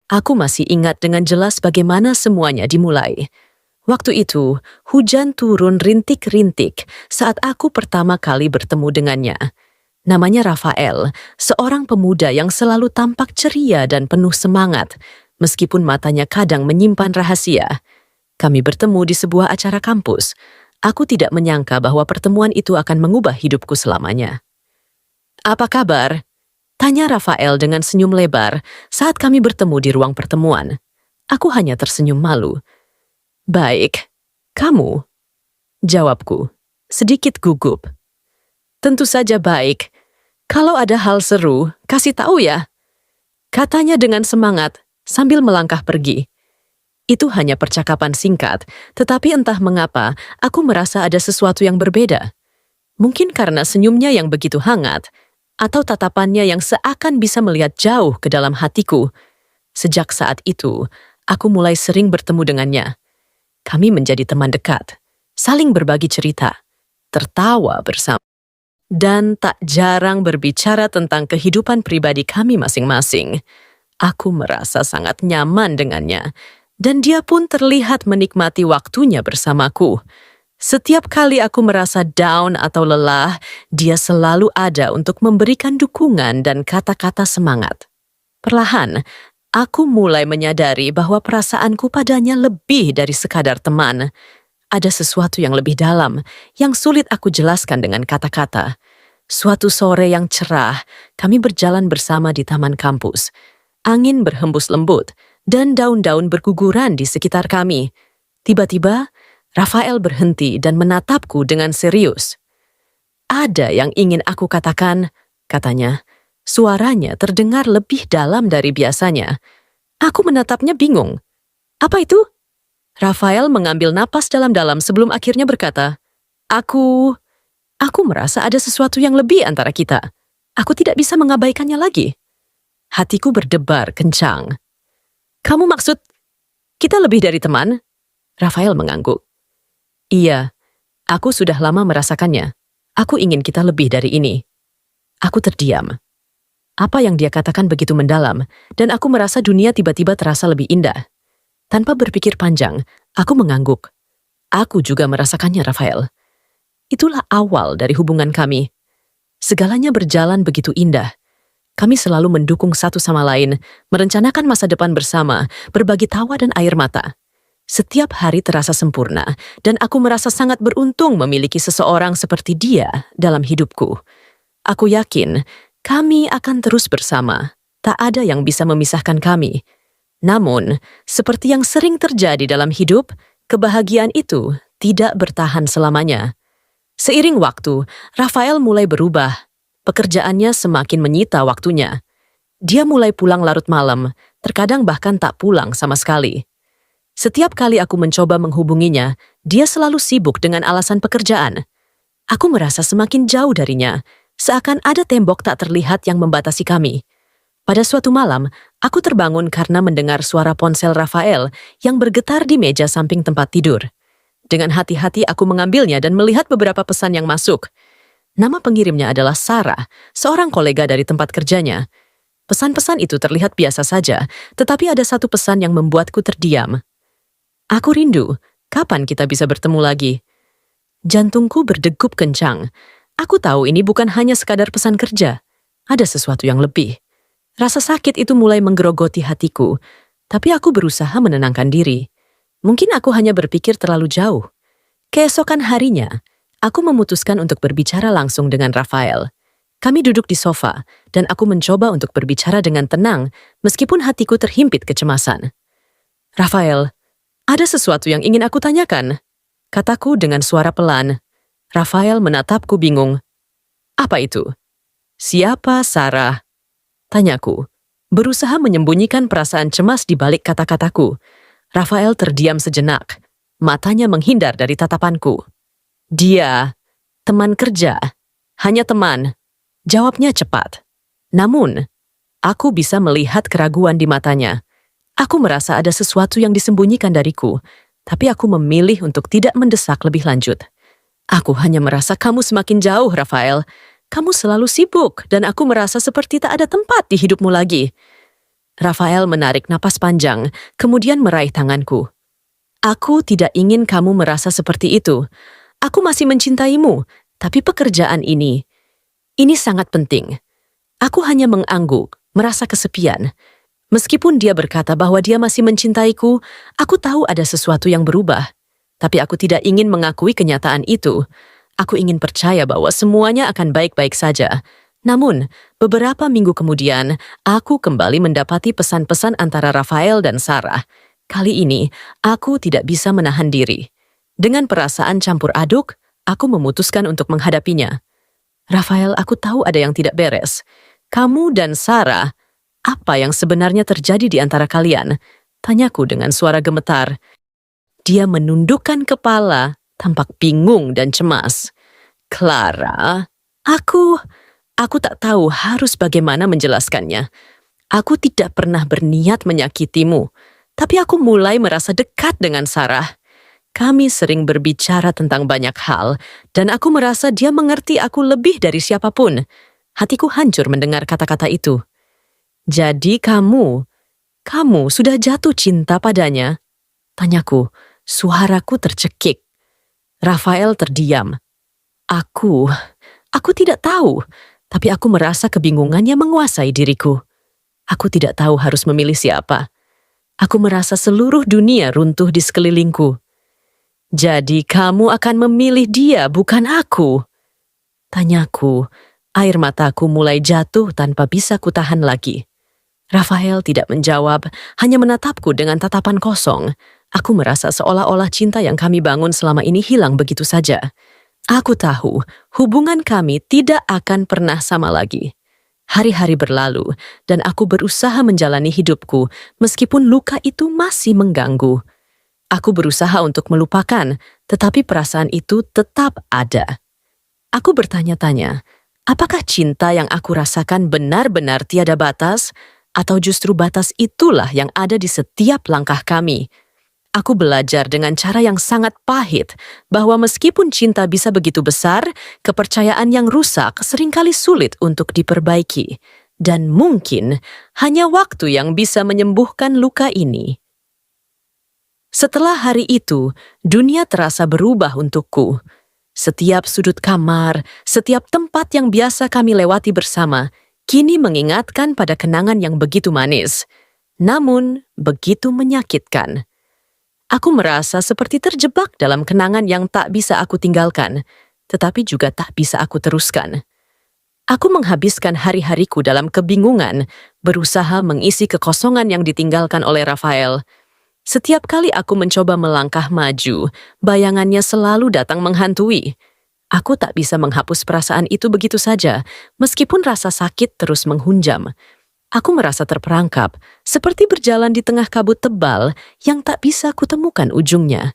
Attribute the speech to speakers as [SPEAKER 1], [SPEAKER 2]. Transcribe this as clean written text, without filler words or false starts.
[SPEAKER 1] Aku masih ingat dengan jelas bagaimana semuanya dimulai. Waktu itu, hujan turun rintik-rintik saat aku pertama kali bertemu dengannya. Namanya Rafael, seorang pemuda yang selalu tampak ceria dan penuh semangat, meskipun matanya kadang menyimpan rahasia. Kami bertemu di sebuah acara kampus. Aku tidak menyangka bahwa pertemuan itu akan mengubah hidupku selamanya. "Apa kabar?" tanya Rafael dengan senyum lebar saat kami bertemu di ruang pertemuan. Aku hanya tersenyum malu. "Baik, kamu?" jawabku, sedikit gugup. "Tentu saja baik. Kalau ada hal seru, kasih tahu ya," katanya dengan semangat sambil melangkah pergi. Itu hanya percakapan singkat, tetapi entah mengapa aku merasa ada sesuatu yang berbeda. Mungkin karena senyumnya yang begitu hangat, atau tatapannya yang seakan bisa melihat jauh ke dalam hatiku. Sejak saat itu, aku mulai sering bertemu dengannya. Kami menjadi teman dekat, saling berbagi cerita, tertawa bersama, dan tak jarang berbicara tentang kehidupan pribadi kami masing-masing. Aku merasa sangat nyaman dengannya, dan dia pun terlihat menikmati waktunya bersamaku. Setiap kali aku merasa down atau lelah, dia selalu ada untuk memberikan dukungan dan kata-kata semangat. Perlahan, aku mulai menyadari bahwa perasaanku padanya lebih dari sekadar teman. Ada sesuatu yang lebih dalam, yang sulit aku jelaskan dengan kata-kata. Suatu sore yang cerah, kami berjalan bersama di taman kampus. Angin berhembus lembut, dan daun-daun berguguran di sekitar kami. Tiba-tiba, Rafael berhenti dan menatapku dengan serius. "Ada yang ingin aku katakan," katanya. Suaranya terdengar lebih dalam dari biasanya. Aku menatapnya bingung. "Apa itu?" Rafael mengambil napas dalam-dalam sebelum akhirnya berkata, Aku merasa ada sesuatu yang lebih antara kita. Aku tidak bisa mengabaikannya lagi." Hatiku berdebar kencang. "Kamu maksud kita lebih dari teman?" Rafael mengangguk. "Iya, aku sudah lama merasakannya. Aku ingin kita lebih dari ini." Aku terdiam. Apa yang dia katakan begitu mendalam, dan aku merasa dunia tiba-tiba terasa lebih indah. Tanpa berpikir panjang, aku mengangguk. Aku juga merasakannya, Rafael. Itulah awal dari hubungan kami. Segalanya berjalan begitu indah. Kami selalu mendukung satu sama lain, merencanakan masa depan bersama, berbagi tawa dan air mata. Setiap hari terasa sempurna, dan aku merasa sangat beruntung memiliki seseorang seperti dia dalam hidupku. Aku yakin kami akan terus bersama. Tak ada yang bisa memisahkan kami. Namun, seperti yang sering terjadi dalam hidup, kebahagiaan itu tidak bertahan selamanya. Seiring waktu, Rafael mulai berubah. Pekerjaannya semakin menyita waktunya. Dia mulai pulang larut malam, terkadang bahkan tak pulang sama sekali. Setiap kali aku mencoba menghubunginya, dia selalu sibuk dengan alasan pekerjaan. Aku merasa semakin jauh darinya, seakan ada tembok tak terlihat yang membatasi kami. Pada suatu malam, aku terbangun karena mendengar suara ponsel Rafael yang bergetar di meja samping tempat tidur. Dengan hati-hati aku mengambilnya dan melihat beberapa pesan yang masuk. Nama pengirimnya adalah Sarah, seorang kolega dari tempat kerjanya. Pesan-pesan itu terlihat biasa saja, tetapi ada satu pesan yang membuatku terdiam. "Aku rindu, kapan kita bisa bertemu lagi?" Jantungku berdegup kencang. Aku tahu ini bukan hanya sekadar pesan kerja. Ada sesuatu yang lebih. Rasa sakit itu mulai menggerogoti hatiku, tapi aku berusaha menenangkan diri. Mungkin aku hanya berpikir terlalu jauh. Keesokan harinya, aku memutuskan untuk berbicara langsung dengan Rafael. Kami duduk di sofa, dan aku mencoba untuk berbicara dengan tenang, meskipun hatiku terhimpit kecemasan. "Rafael, ada sesuatu yang ingin aku tanyakan," kataku dengan suara pelan. Rafael menatapku bingung. "Apa itu?" "Siapa Sarah?" tanyaku, berusaha menyembunyikan perasaan cemas di balik kata-kataku. Rafael terdiam sejenak, matanya menghindar dari tatapanku. "Dia, teman kerja, hanya teman," jawabnya cepat. Namun, aku bisa melihat keraguan di matanya. Aku merasa ada sesuatu yang disembunyikan dariku, tapi aku memilih untuk tidak mendesak lebih lanjut. "Aku hanya merasa kamu semakin jauh, Rafael. Kamu selalu sibuk, dan aku merasa seperti tak ada tempat di hidupmu lagi." Rafael menarik napas panjang, kemudian meraih tanganku. Aku tidak ingin kamu merasa seperti itu. Aku masih mencintaimu, tapi pekerjaan ini sangat penting. Aku hanya mengangguk, merasa kesepian. Meskipun dia berkata bahwa dia masih mencintaiku, aku tahu ada sesuatu yang berubah. Tapi aku tidak ingin mengakui kenyataan itu. Aku ingin percaya bahwa semuanya akan baik-baik saja. Namun, beberapa minggu kemudian, aku kembali mendapati pesan-pesan antara Rafael dan Sarah. Kali ini, aku tidak bisa menahan diri. Dengan perasaan campur aduk, aku memutuskan untuk menghadapinya. Rafael, aku tahu ada yang tidak beres. Kamu dan Sarah, apa yang sebenarnya terjadi di antara kalian? Tanyaku dengan suara gemetar. Dia menundukkan kepala, tampak bingung dan cemas. Clara, Aku tak tahu harus bagaimana menjelaskannya. Aku tidak pernah berniat menyakitimu, tapi aku mulai merasa dekat dengan Sarah. Kami sering berbicara tentang banyak hal, dan aku merasa dia mengerti aku lebih dari siapapun. Hatiku hancur mendengar kata-kata itu. Jadi kamu sudah jatuh cinta padanya? Tanyaku, suaraku tercekik. Rafael terdiam. Aku tidak tahu. Tapi aku merasa kebingungannya menguasai diriku. Aku tidak tahu harus memilih siapa. Aku merasa seluruh dunia runtuh di sekelilingku. Jadi kamu akan memilih dia, bukan aku? Tanyaku, air mataku mulai jatuh tanpa bisa kutahan lagi. Rafael tidak menjawab, hanya menatapku dengan tatapan kosong. Aku merasa seolah-olah cinta yang kami bangun selama ini hilang begitu saja. Aku tahu hubungan kami tidak akan pernah sama lagi. Hari-hari berlalu dan aku berusaha menjalani hidupku meskipun luka itu masih mengganggu. Aku berusaha untuk melupakan, tetapi perasaan itu tetap ada. Aku bertanya-tanya, apakah cinta yang aku rasakan benar-benar tiada batas, atau justru batas itulah yang ada di setiap langkah kami? Aku belajar dengan cara yang sangat pahit bahwa meskipun cinta bisa begitu besar, kepercayaan yang rusak seringkali sulit untuk diperbaiki. Dan mungkin hanya waktu yang bisa menyembuhkan luka ini. Setelah hari itu, dunia terasa berubah untukku. Setiap sudut kamar, setiap tempat yang biasa kami lewati bersama, kini mengingatkan pada kenangan yang begitu manis. Namun, begitu menyakitkan. Aku merasa seperti terjebak dalam kenangan yang tak bisa aku tinggalkan, tetapi juga tak bisa aku teruskan. Aku menghabiskan hari-hariku dalam kebingungan, berusaha mengisi kekosongan yang ditinggalkan oleh Rafael. Setiap kali aku mencoba melangkah maju, bayangannya selalu datang menghantui. Aku tak bisa menghapus perasaan itu begitu saja, meskipun rasa sakit terus menghunjam. Aku merasa terperangkap, seperti berjalan di tengah kabut tebal yang tak bisa kutemukan ujungnya.